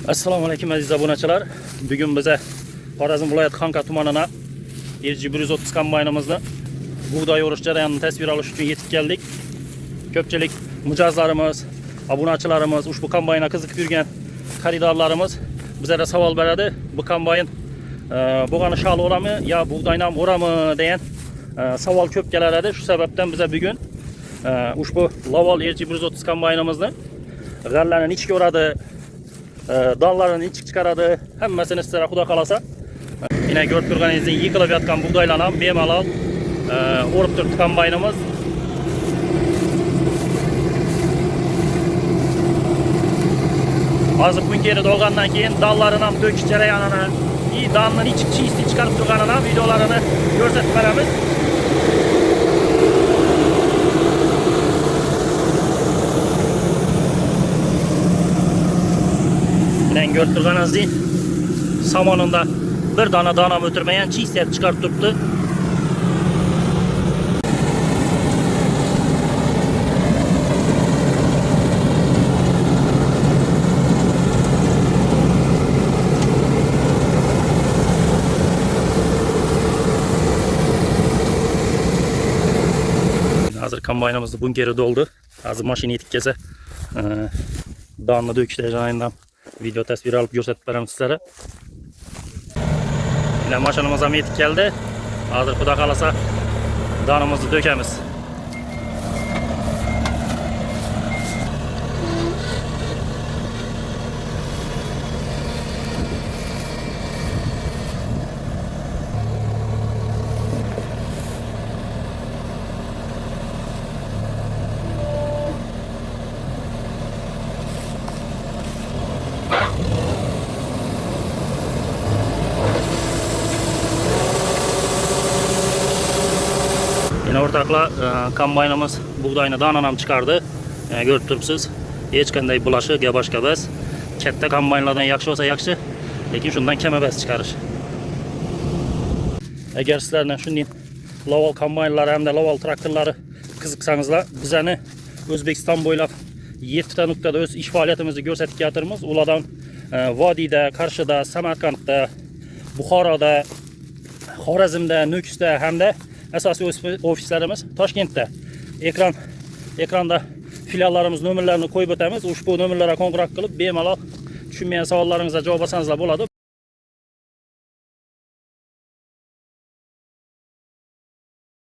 Assalomu alaykum aziz obunachilar. Bugun bize Xorazm viloyati Xanqa tumanına RG130 kombaynimizni buğday o'rish jarayonini tasvir olish uchun yetib keldik. Ko'pchilik mijozlarimiz, obunachilarimiz, ushbu kombayna qiziqib yurgan xaridorlarimiz bizlarga savol beradi. Bu kombayn bo'lg'ani shal o'rami yo buğdayni ham o'rami degan savol ko'p keladi. Shu sababdan bize bugun ushbu Laval RG130 kombaynimizni g'allaning ichki o'radi, dallarını içik çıkaradı. Hemmasini sizlere xudo qalasa. Yine görüp turganingizdek yıkılıp yatgan buğdaylarni ham bemalol o'rib turibdi kombaynimiz. Hozir bunkeri dolgandan keyin dallarini ham to'kish jarayonini, dalning ichki chiyisini chiqarib turganini ham videolarini ko'rsatib beramiz. Görüp turganingizdek samonunda bir dana ötürmeyen çiğ set çıkarıp turibdi. Hazır kombaynımızda bunkeri doldu. Hazır maşini yetib kelsa danni döküş jarayonidan video tasvir alıp gösterip beramiz sizlere. Yine maşinimiz ham yetib keldi. Hazır xudo qalasa danimizni dökemiz. Yine ortakla kombaynimiz buğdayını dananam çıkardı. Görüp turibsiz. Hech qanday bulashi gabash emas. Katta kombaynlardan yaxshi bo'lsa yaxshi, lekin shundan kam emas chiqarish. Agar sizlarning shunday Laval kombaynlari hamda Laval traktorlari qiziqsangizlar, bizani O'zbekiston bo'ylab 7 ta nuqtada o'z ish faoliyatimizni ko'rsatib keltiramiz. Ulardan Vodiyda, Qarshida, Samarqandda, Buxoroda, Xorazmda, Nukusda hamda asosiy ofislarimiz Toshkentda. Ekranda filiallarimiz nomerlarini qo'yib o'tamiz. Ushbu nomerlarga qo'ng'iroq qilib bemalol tushunmagan savollaringizga javob olsangizlar bo'ladi.